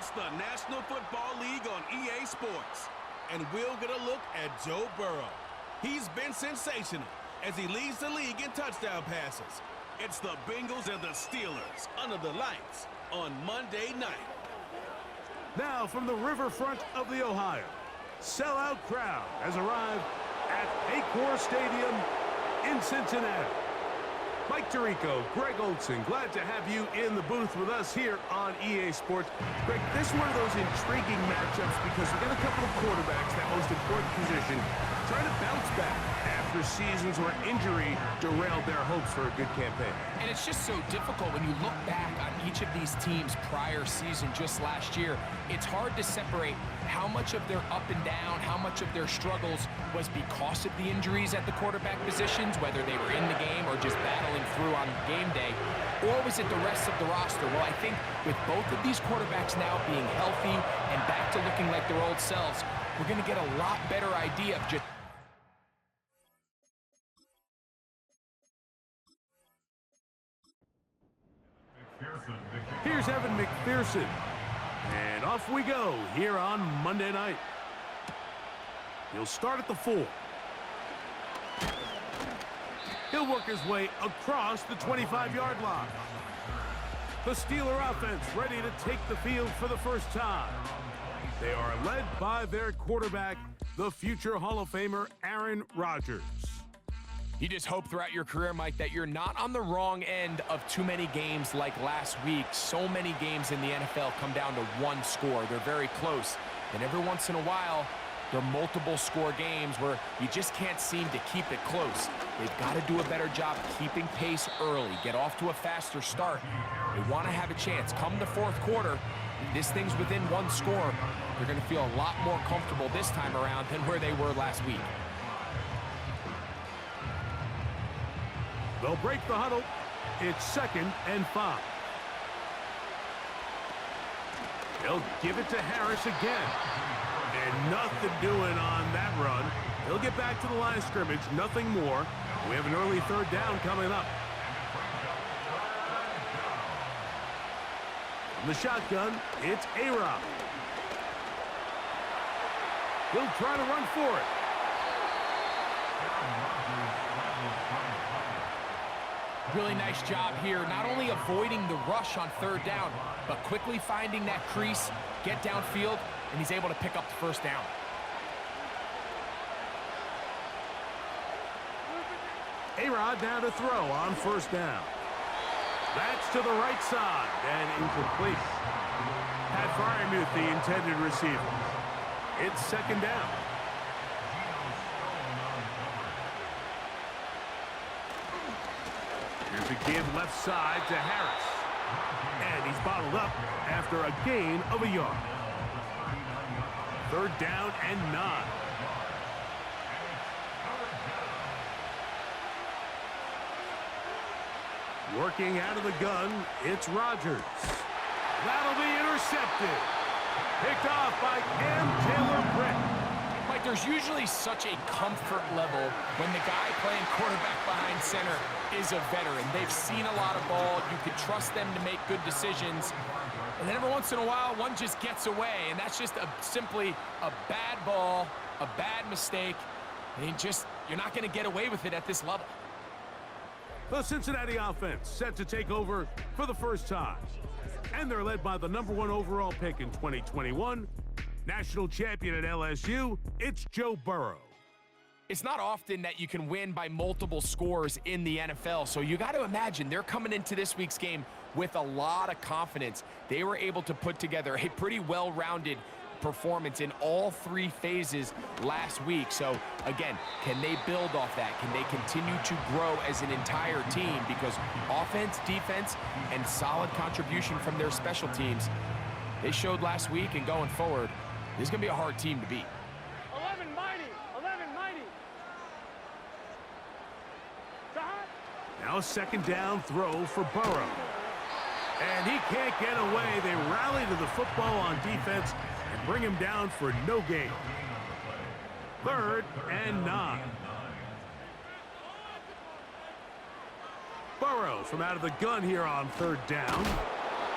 It's the National Football League on EA Sports. And we'll get a look at Joe Burrow. He's been sensational as he leads the league in touchdown passes. It's the Bengals and the Steelers under the lights on Monday night. Now from the riverfront of the Ohio, sellout crowd has arrived at Paycor Stadium in Cincinnati. Mike Tirico, Greg Olson, glad to have you in the booth with us here on EA Sports. Greg, this is one of those intriguing matchups because we've got a couple of quarterbacks, that most important position, trying to bounce back after seasons where injury derailed their hopes for a good campaign. And it's just so difficult when you look back on each of these teams' prior season just last year. It's hard to separate how much of their up and down, how much of their struggles was because of the injuries at the quarterback positions, whether they were in the game or just battling through on game day, or was it the rest of the roster? Well, I think with both of these quarterbacks now being healthy and back to looking like their old selves, we're going to get a lot better idea of just... Here's Evan McPherson. And off we go here on Monday night. He'll start at the 4. He'll work his way across the 25-yard line. The Steeler offense ready to take the field for the first time. They are led by their quarterback, the future Hall of Famer, Aaron Rodgers. You just hope throughout your career, Mike, that you're not on the wrong end of too many games like last week. So many games in the NFL come down to one score. They're very close. And every once in a while, there are multiple score games where you just can't seem to keep it close. They've got to do a better job keeping pace early, get off to a faster start. They want to have a chance. Come the fourth quarter, if this thing's within one score, they're going to feel a lot more comfortable this time around than where they were last week. They'll break the huddle. It's 2nd and 5. They'll give it to Harris again. And nothing doing on that run. He'll get back to the line of scrimmage, nothing more. We have an early 3rd down coming up. From the shotgun, it's A-Rod. He'll try to run for it. Really nice job here, not only avoiding the rush on 3rd down, but quickly finding that crease, get downfield, and he's able to pick up the 1st down. A-Rod now to throw on 1st down. That's to the right side and incomplete. Pat Fryermuth, the intended receiver. It's 2nd down. Here's a give left side to Harris. And he's bottled up after a gain of a yard. 3rd down and 9. Working out of the gun, it's Rodgers. That'll be intercepted. Picked off by Cam Taylor-Britt. Mike, there's usually such a comfort level when the guy playing quarterback behind center is a veteran. They've seen a lot of ball. You can trust them to make good decisions. And then every once in a while, one just gets away, and that's just simply a bad ball, a bad mistake. And you're not going to get away with it at this level. The Cincinnati offense set to take over for the first time. And they're led by the #1 overall pick in 2021, national champion at LSU, it's Joe Burrow. It's not often that you can win by multiple scores in the NFL, so you got to imagine they're coming into this week's game with a lot of confidence. They were able to put together a pretty well-rounded performance in all 3 phases last week. So again, can they build off that? Can they continue to grow as an entire team? Because offense, defense, and solid contribution from their special teams, they showed last week, and going forward, this is going to be a hard team to beat. 11 mighty. Now a 2nd down throw for Burrow. And he can't get away. They rally to the football on defense and bring him down for no gain. 3rd and 9. Burrow from out of the gun here on 3rd down.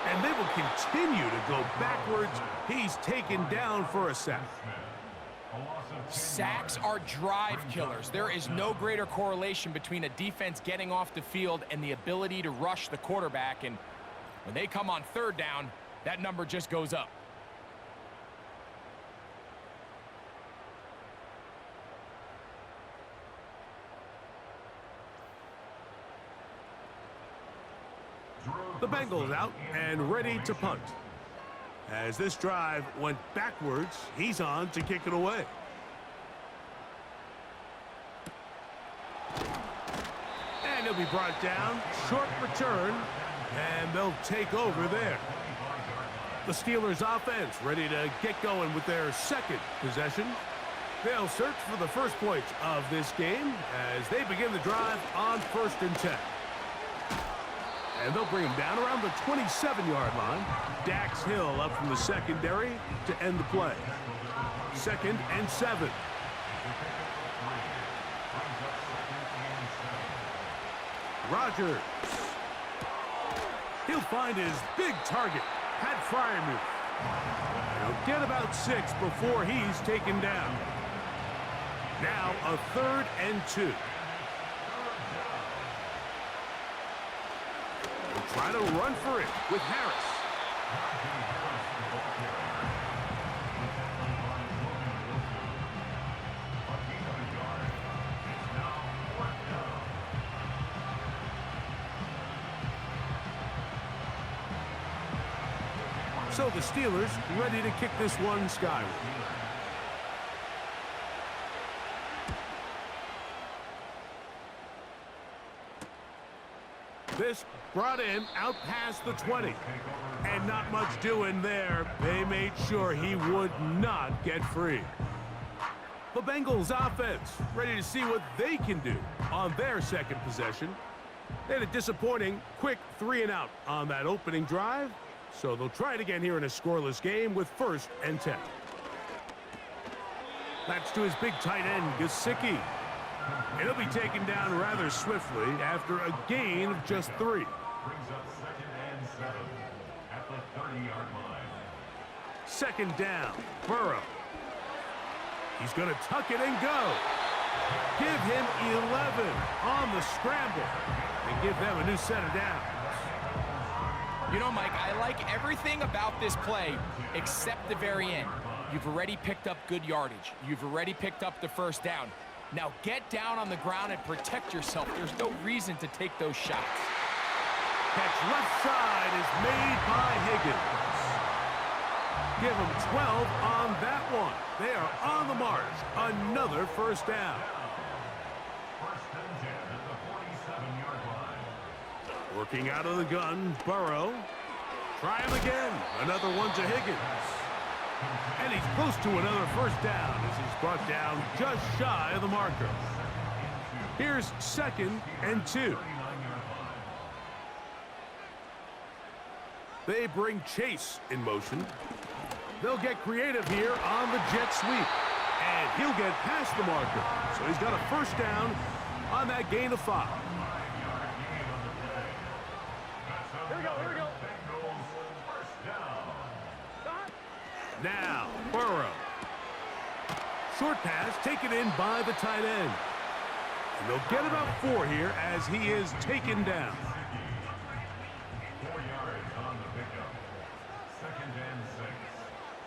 And they will continue to go backwards. He's taken down for a sack. Sacks are drive killers. There is no greater correlation between a defense getting off the field and the ability to rush the quarterback. And when they come on third down, that number just goes up. The Bengals out and ready to punt. As this drive went backwards, he's on to kick it away. And he'll be brought down. Short return. And they'll take over there. The Steelers offense ready to get going with their second possession. They'll search for the first points of this game as they begin the drive on 1st and 10. And they'll bring him down around the 27-yard line. Dax Hill up from the secondary to end the play. 2nd and 7. Rodgers. He'll find his big target, Pat Fryermuth. He'll get about 6 before he's taken down. Now a 3rd and 2. Try to run for it with Harris. So the Steelers ready to kick this one skyward. This brought in out past the 20. And not much doing there. They made sure he would not get free. The Bengals offense ready to see what they can do on their second possession. They had a disappointing quick 3-and-out on that opening drive. So they'll try it again here in a scoreless game with 1st and 10. That's to his big tight end, Gesicki. And he'll be taken down rather swiftly after a gain of just 3. Brings up 2nd and 7 at the 30-yard line. 2nd down, Burrow. He's going to tuck it and go. Give him 11 on the scramble and give them a new set of downs. You know, Mike, I like everything about this play except the very end. You've already picked up good yardage. You've already picked up the 1st down. Now get down on the ground and protect yourself. There's no reason to take those shots. Catch left side is made by Higgins. Give him 12 on that one. They are on the march. Another 1st down. 1st and 10 at the 47-yard line. Working out of the gun, Burrow. Try him again. Another one to Higgins. And he's close to another 1st down as he's brought down just shy of the marker. Here's 2nd and 2. They bring Chase in motion. They'll get creative here on the jet sweep. And he'll get past the marker. So he's got a 1st down on that gain of 5. Here we go. Now, Burrow. Short pass taken in by the tight end. And they'll get about 4 here as he is taken down. 4 yards on the pickup. 2nd and 6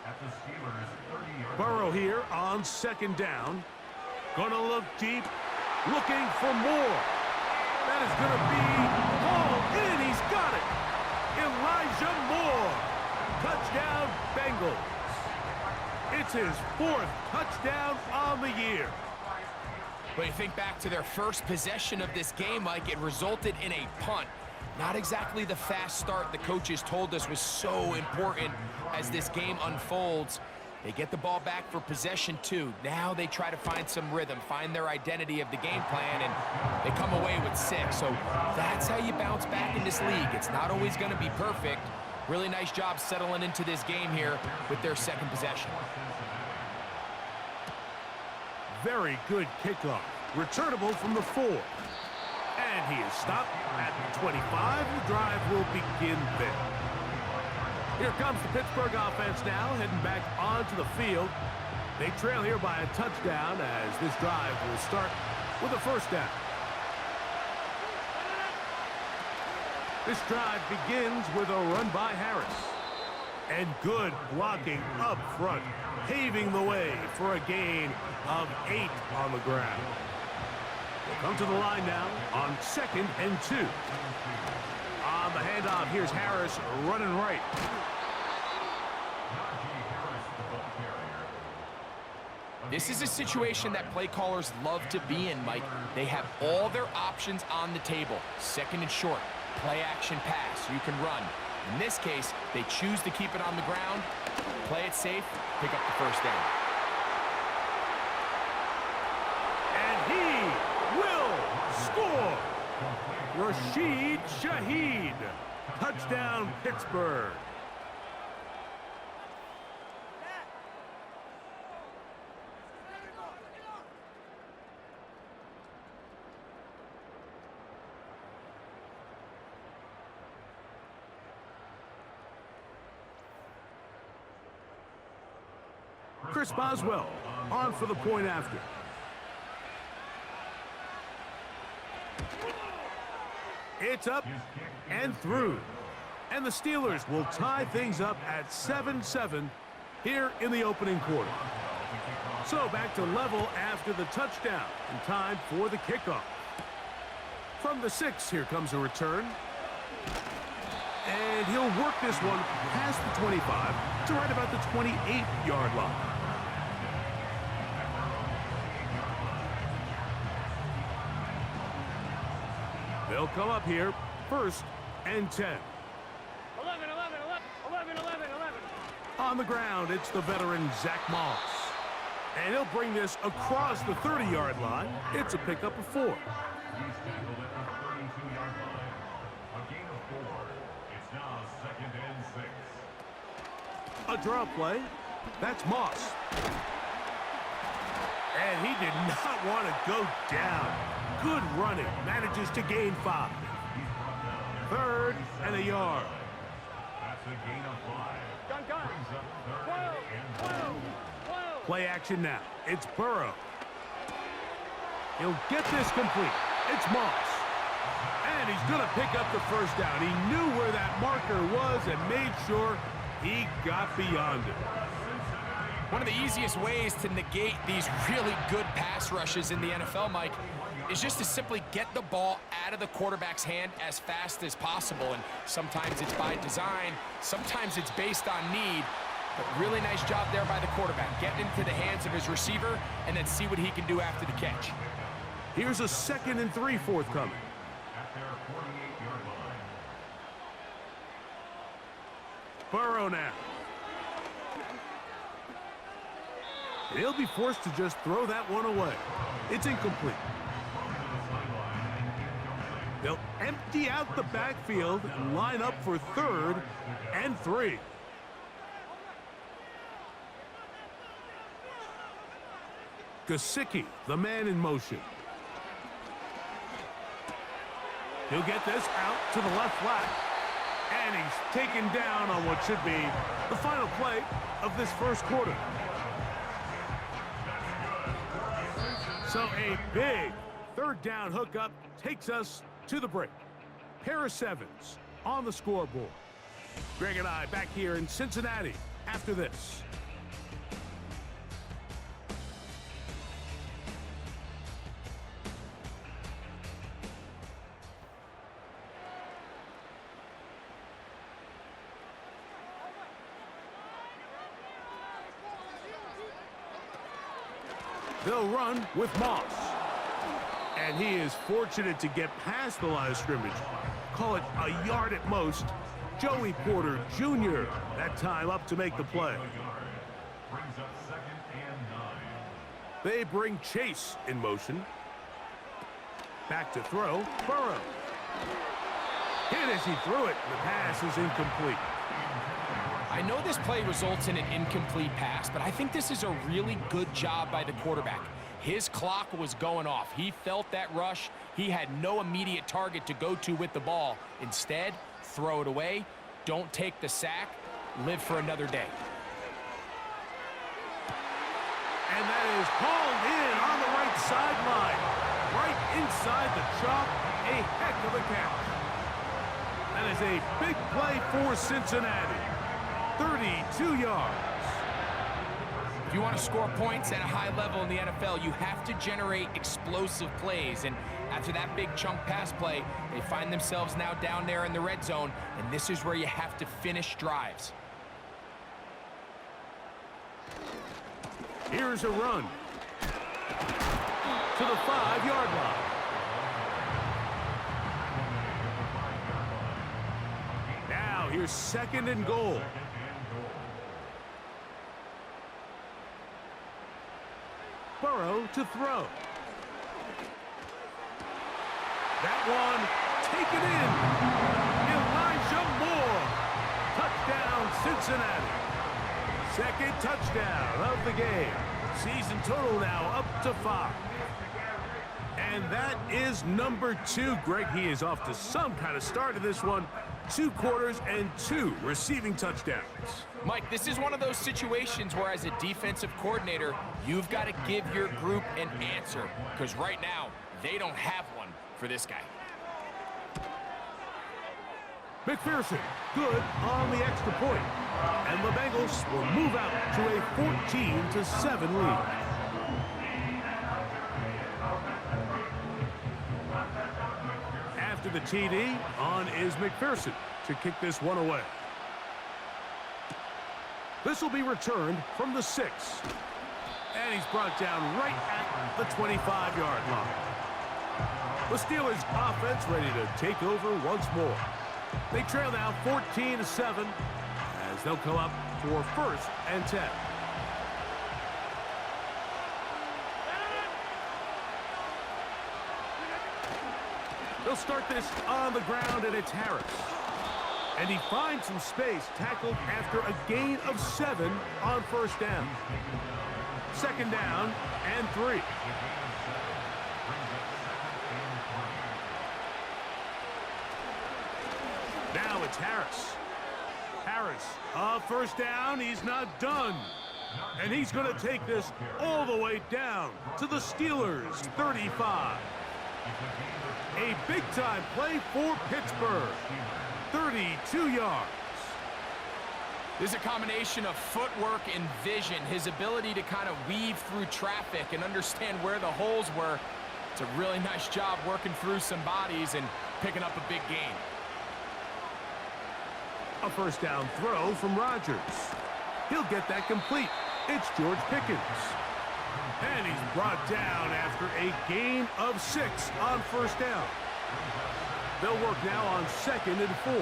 at the Steelers' 30-yard line. Burrow here on 2nd down. Gonna look deep, looking for more. That is gonna be hauled in. He's got it. Elijah Moore. Touchdown, Bengals. It's his 4th touchdown on the year. But you think back to their first possession of this game, Mike, it resulted in a punt. Not exactly the fast start the coaches told us was so important as this game unfolds. They get the ball back for possession 2. Now they try to find some rhythm, find their identity of the game plan, and they come away with 6. So that's how you bounce back in this league. It's not always going to be perfect. Really nice job settling into this game here with their second possession. Very good kickoff. Returnable from the 4. And he is stopped at the 25. The drive will begin there. Here comes the Pittsburgh offense now, heading back onto the field. They trail here by a touchdown as this drive will start with a first down. This drive begins with a run by Harris. And good blocking up front, paving the way for a gain of 8 on the ground. We'll come to the line now on 2nd and 2. On the handoff, here's Harris running right. This is a situation that play callers love to be in, Mike. They have all their options on the table. 2nd and short, play action pass, you can run. In this case, they choose to keep it on the ground, play it safe, pick up the first down. And he will score! Rashid Shaheed. Touchdown, Pittsburgh. Chris Boswell on for the point after. It's up and through. And the Steelers will tie things up at 7-7 here in the opening quarter. So back to level after the touchdown and time for the kickoff. From the 6, here comes a return. And he'll work this one past the 25 to right about the 28-yard line. They'll come up here, 1st and 10. 11. On the ground, it's the veteran Zach Moss. And he'll bring this across the 30-yard line. It's a pickup of 4. He's tackled at the 32-yard line. A gain of 4. It's now 2nd and 6. A draw play. That's Moss. And he did not want to go down. Good running. Manages to gain 5. 3rd and a yard. That's a gain of 5. Brings up 3rd and 1. Play action now. It's Burrow. He'll get this complete. It's Moss. And he's going to pick up the first down. He knew where that marker was and made sure he got beyond it. One of the easiest ways to negate these really good pass rushes in the NFL, Mike, is just to simply get the ball out of the quarterback's hand as fast as possible. And sometimes it's by design, sometimes it's based on need. But really nice job there by the quarterback, getting into the hands of his receiver and then see what he can do after the catch. Here's a 2nd and 3 forthcoming. At their 48-yard line. Burrow now. He'll be forced to just throw that one away. It's incomplete. They'll empty out the backfield and line up for 3rd and 3. Gesicki, the man in motion. He'll get this out to the left flat. And he's taken down on what should be the final play of this first quarter. So a big 3rd down hookup takes us to the break. Pair of 7s on the scoreboard. Greg and I back here in Cincinnati after this. They'll run with Moss. And he is fortunate to get past the line of scrimmage. Call it a yard at most. Joey Porter Jr. that time up to make the play. Brings up 2nd and 9. They bring Chase in motion. Back to throw. Burrow. Hit as he threw it. The pass is incomplete. I know this play results in an incomplete pass, but I think this is a really good job by the quarterback. His clock was going off. He felt that rush. He had no immediate target to go to with the ball. Instead, throw it away. Don't take the sack. live for another day. And that is hauled in on the right sideline. Right inside the chalk. A heck of a catch. That is a big play for Cincinnati. 32 yards. If you want to score points at a high level in the NFL, you have to generate explosive plays. And after that big chunk pass play, they find themselves now down there in the red zone, and this is where you have to finish drives. Here's a run to the 5-yard line. Now here's 2nd and goal. Burrow to throw. That one taken in. Elijah Moore. Touchdown, Cincinnati. 2nd touchdown of the game. Season total now up to 5. And that is number 2. Greg, he is off to some kind of start to this one. 2 quarters and 2 receiving touchdowns. Mike, this is one of those situations where as a defensive coordinator, you've got to give your group an answer. Because right now, they don't have one for this guy. McPherson, good on the extra point. And the Bengals will move out to a 14-7 lead. After the TD, on is McPherson to kick this one away. This will be returned from the 6. And he's brought down right at the 25-yard line. The Steelers offense ready to take over once more. They trail now 14-7 as they'll come up for 1st and 10. They'll start this on the ground, and it's Harris. And he finds some space, tackled after a gain of 7 on 1st down. 2nd down and 3. Now it's Harris. Harris, 1st down, he's not done. And he's going to take this all the way down to the Steelers' 35. A big-time play for Pittsburgh. 32 yards. This is a combination of footwork and vision, his ability to kind of weave through traffic and understand where the holes were. It's a really nice job working through some bodies and picking up a big gain. A 1st down throw from Rodgers. He'll get that complete. It's George Pickens. And he's brought down after a gain of 6 on 1st down. They'll work now on 2nd and 4.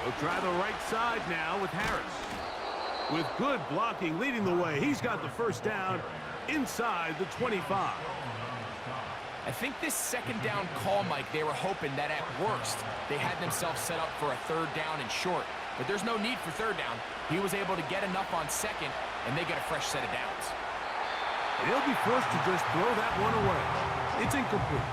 They'll try the right side now with Harris. With good blocking leading the way, he's got the 1st down inside the 25. I think this 2nd down call, Mike, they were hoping that at worst they had themselves set up for a 3rd down and short. But there's no need for 3rd down. He was able to get enough on 2nd, and they get a fresh set of downs. They'll be forced to just throw that one away. It's incomplete.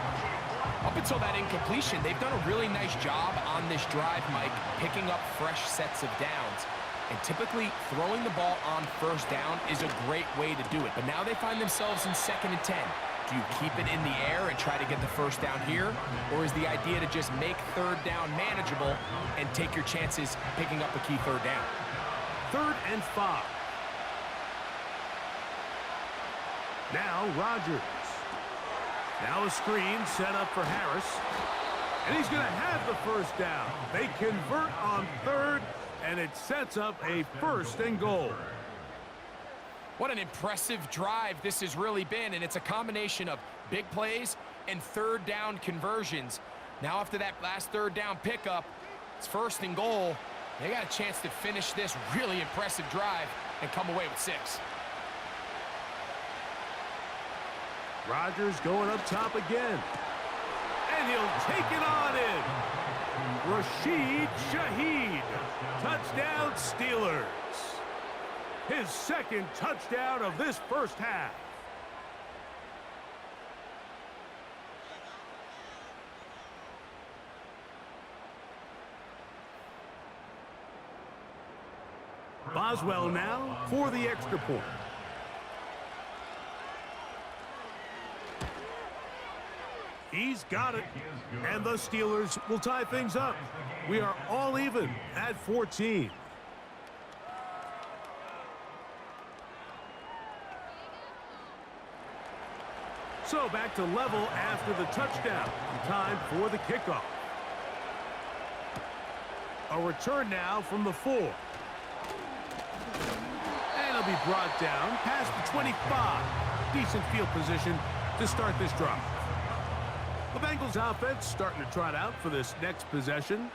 Up until that incompletion, they've done a really nice job on this drive, Mike, picking up fresh sets of downs. And typically, throwing the ball on 1st down is a great way to do it. But now they find themselves in 2nd and 10. Do you keep it in the air and try to get the 1st down here? Or is the idea to just make 3rd down manageable and take your chances picking up a key 3rd down? 3rd and 5. Now Rodgers. Now a screen set up for Harris. And he's going to have the 1st down. They convert on 3rd, and it sets up a 1st and goal. What an impressive drive this has really been, and it's a combination of big plays and 3rd down conversions. Now after that last 3rd down pickup, it's 1st and goal. They got a chance to finish this really impressive drive and come away with 6. Rodgers going up top again. And he'll take it on in. Rashid Shaheed. Touchdown Steelers. His 2nd touchdown of this 1st half. Boswell now for the extra point. He's got it, and the Steelers will tie things up. We are all even at 14. So back to level after the touchdown. Time for the kickoff. A return now from the 4. And it'll be brought down past the 25. Decent field position to start this drive. The Bengals offense starting to trot out for this next possession.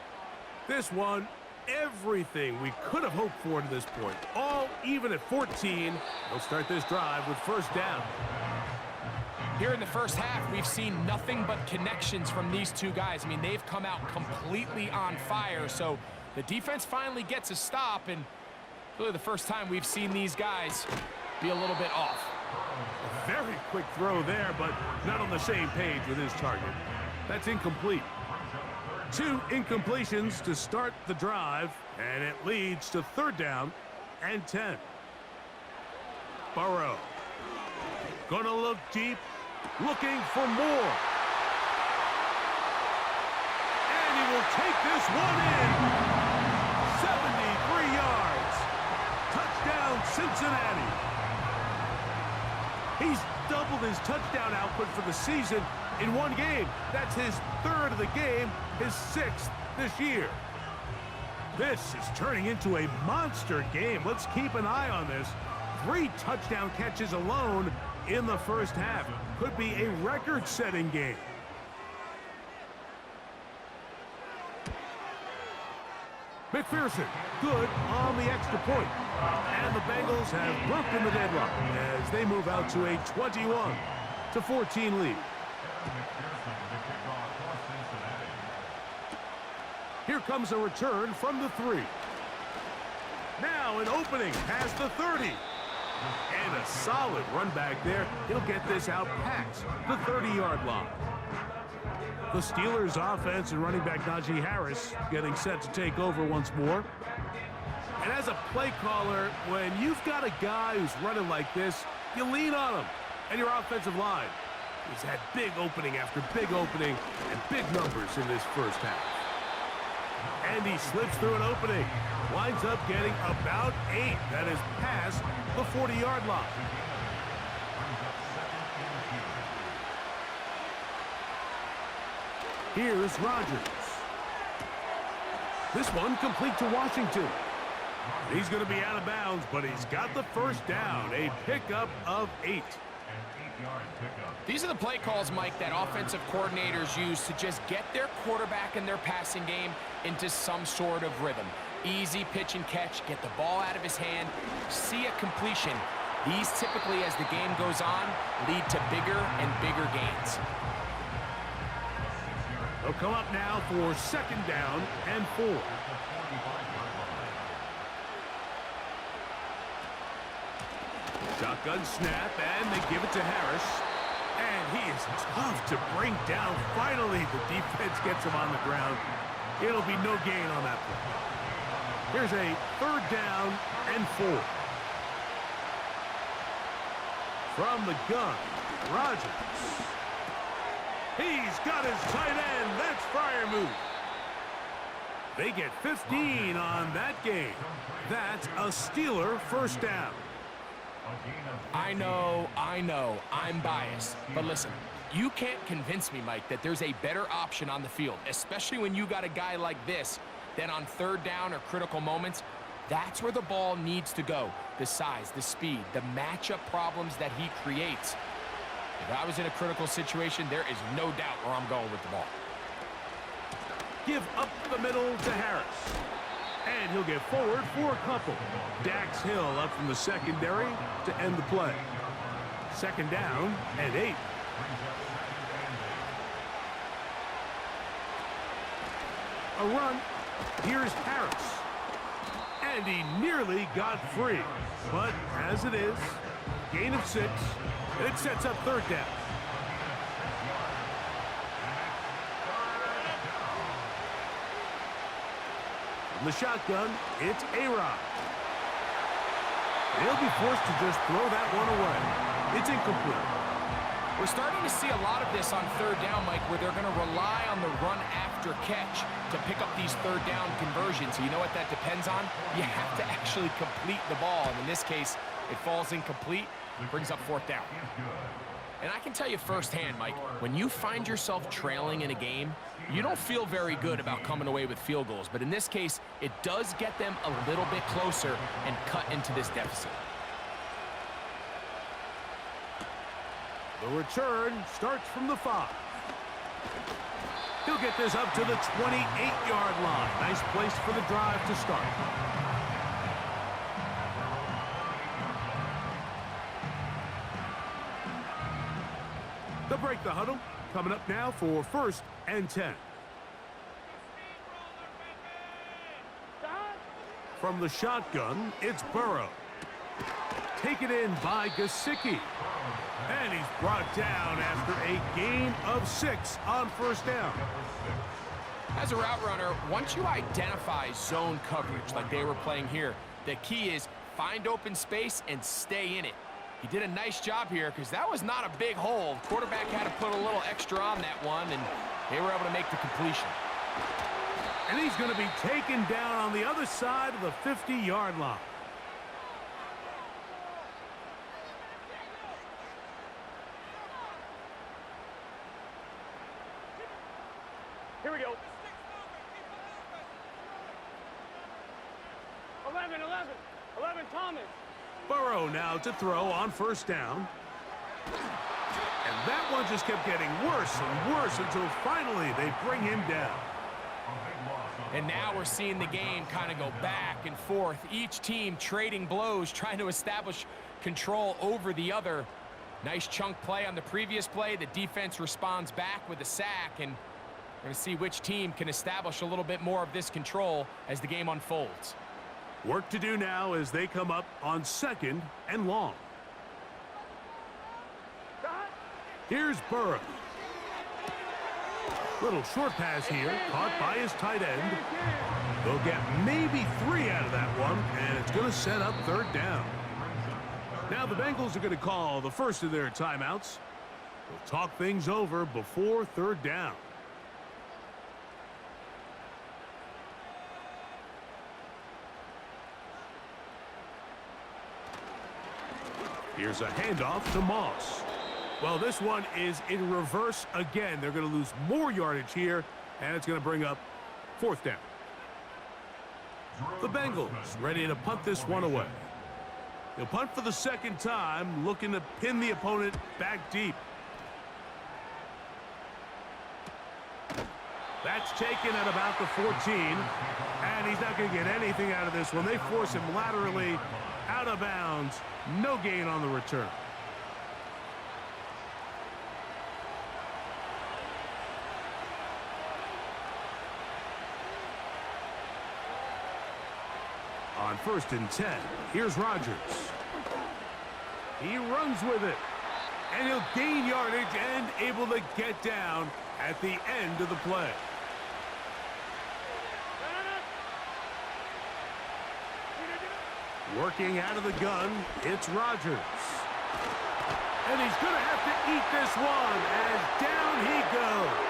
This one, everything we could have hoped for to this point. All even at 14. They'll start this drive with first down. Here in the first half, we've seen nothing but connections from these two guys. I mean, they've come out completely on fire, so the defense finally gets a stop, and really the first time we've seen these guys be a little bit off. A very quick throw there, but not on the same page with his target. That's incomplete. 2 incompletions to start the drive, and it leads to third down and 10. Burrow. Gonna look deep, looking for more. And he will take this one in. 73 yards. Touchdown, Cincinnati. He's doubled his touchdown output for the season in one game. That's his 3rd of the game, his 6th this year. This is turning into a monster game. Let's keep an eye on this. 3 touchdown catches alone in the first half. Could be a record-setting game. McPherson, good on the extra point. And the Bengals have broken the deadlock as they move out to a 21-14 lead. Here comes a return from the 3. Now an opening past the 30. And a solid run back there. He'll get this out past the 30-yard line. The Steelers' offense and running back Najee Harris getting set to take over once more. And as a play caller, when you've got a guy who's running like this, you lean on him and your offensive line. He's had big opening after big opening and big numbers in this first half. And he slips through an opening. Winds up getting about 8. That is past the 40-yard line. Here's Rodgers. This one complete to Washington. He's going to be out of bounds, but he's got the first down. A pickup of 8. These are the play calls, Mike, that offensive coordinators use to just get their quarterback and their passing game into some sort of rhythm. Easy pitch and catch, get the ball out of his hand, see a completion. These typically, as the game goes on, lead to bigger and bigger gains. They'll come up now for second down and 4. Shotgun snap, and they give it to Harris. And he is tough to bring down. Finally, the defense gets him on the ground. It'll be no gain on that play. Here's a third down and 4. From the gun, Rodgers. He's got his tight end. That's Freiermuth. They get 15 on that game. That's a Steeler first down. I know, I'm biased. But listen, you can't convince me, Mike, that there's a better option on the field, especially when you got a guy like this, that on third down or critical moments, that's where the ball needs to go. The size, the speed, the matchup problems that he creates. If I was in a critical situation, there is no doubt where I'm going with the ball. Give up the middle to Harris. And he'll get forward for a couple. Dax Hill up from the secondary to end the play. Second down and 8. A run. Here's Harris. And he nearly got free. But as it is, gain of 6. And it sets up third down. From the shotgun, it's A-Rod. He'll be forced to just throw that one away. It's incomplete. We're starting to see a lot of this on third down, Mike, where they're going to rely on the run after catch to pick up these third down conversions. So you know what that depends on? You have to actually complete the ball. And in this case, it falls incomplete, brings up fourth down. And I can tell you firsthand, Mike, when you find yourself trailing in a game, you don't feel very good about coming away with field goals. But in this case, it does get them a little bit closer and cut into this deficit. The return starts from the 5. He'll get this up to the 28-yard line. Nice place for the drive to start. They'll break the huddle. Coming up now for 1st and 10. From the shotgun, it's Burrow. Taken in by Gesicki. And he's brought down after a gain of 6 on 1st down. As a route runner, once you identify zone coverage like they were playing here, the key is find open space and stay in it. He did a nice job here because that was not a big hole. Quarterback had to put a little extra on that one, and they were able to make the completion. And he's going to be taken down on the other side of the 50-yard line. Here we go. 11 Thomas. Burrow now to throw on 1st down. And that one just kept getting worse and worse until finally they bring him down. And now we're seeing the game kind of go back and forth. Each team trading blows, trying to establish control over the other. Nice chunk play on the previous play. The defense responds back with a sack, and we're going to see which team can establish a little bit more of this control as the game unfolds. Work to do now as they come up on 2nd and long. Here's Burrow. Little short pass here, caught by his tight end. They'll get maybe 3 out of that one, and it's going to set up 3rd down. Now the Bengals are going to call the first of their timeouts. They'll talk things over before 3rd down. Here's a handoff to Moss. Well, this one is in reverse again. They're going to lose more yardage here, and it's going to bring up 4th down. The Bengals ready to punt this one away. They'll punt for the 2nd time, looking to pin the opponent back deep. That's taken at about the 14, and he's not going to get anything out of this one. They force him laterally out of bounds. No gain on the return. On 1st and 10, here's Rodgers. He runs with it, and he'll gain yardage and able to get down at the end of the play. Working out of the gun, it's Rodgers. And he's going to have to eat this one as down he goes.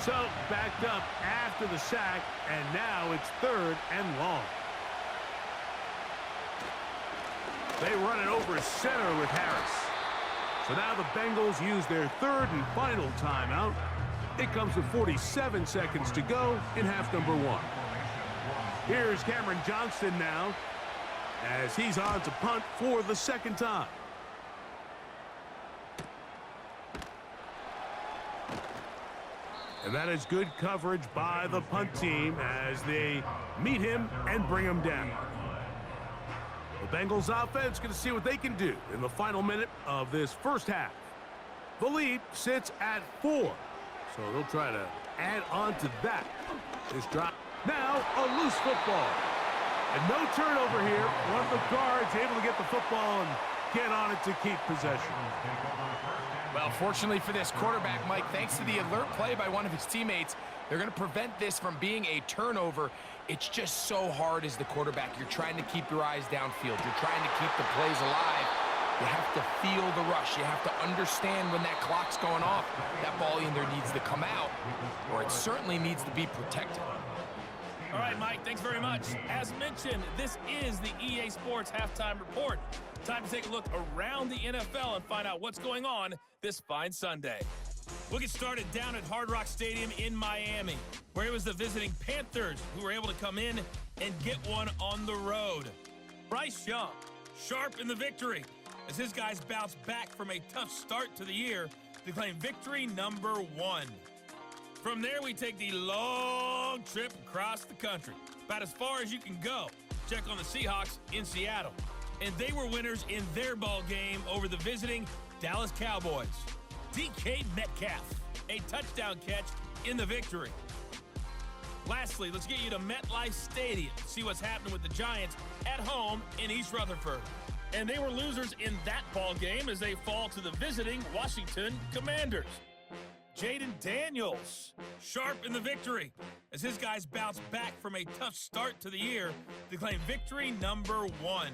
So backed up after the sack, and now it's 3rd and long. They run it over center with Harris. So now the Bengals use their 3rd and final timeout. It comes with 47 seconds to go in half number 1. Here's Cameron Johnston now as he's on to punt for the 2nd time. And that is good coverage by the punt team as they meet him and bring him down. The Bengals offense going to see what they can do in the final minute of this 1st half. The lead sits at 4, so they'll try to add on to that. This drive. Now a loose football. And no turnover here. One of the guards able to get the football and get on it to keep possession. Well, fortunately for this quarterback, Mike, thanks to the alert play by one of his teammates, they're going to prevent this from being a turnover. It's just so hard as the quarterback. You're trying to keep your eyes downfield. You're trying to keep the plays alive. You have to feel the rush. You have to understand when that clock's going off. That ball either needs to come out or it certainly needs to be protected. All right, Mike, thanks very much. As mentioned, this is the EA Sports Halftime Report. Time to take a look around the NFL and find out what's going on this fine Sunday. We'll get started down at Hard Rock Stadium in Miami, where it was the visiting Panthers who were able to come in and get one on the road. Bryce Young, sharp in the victory, as his guys bounce back from a tough start to the year to claim victory number 1. From there, we take the long trip across the country, about as far as you can go. Check on the Seahawks in Seattle. And they were winners in their ball game over the visiting Dallas Cowboys. DK Metcalf, a touchdown catch in the victory. Lastly, let's get you to MetLife Stadium to see what's happening with the Giants at home in East Rutherford. And they were losers in that ball game as they fall to the visiting Washington Commanders. Jaden Daniels, sharp in the victory, as his guys bounce back from a tough start to the year to claim victory number 1.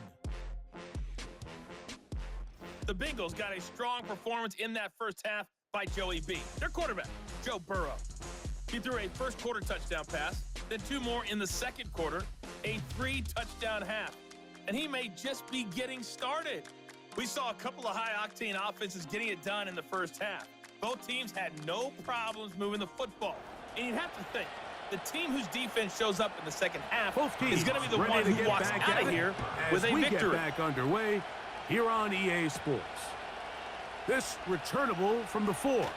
The Bengals got a strong performance in that first half by Joey B. Their quarterback, Joe Burrow. He threw a first-quarter touchdown pass, then 2 more in the second quarter, a 3-touchdown half. And he may just be getting started. We saw a couple of high-octane offenses getting it done in the first half. Both teams had no problems moving the football. And you'd have to think, the team whose defense shows up in the second half is going to be the one who walks out of here with a victory. Get back underway here on EA Sports. This returnable from the 4.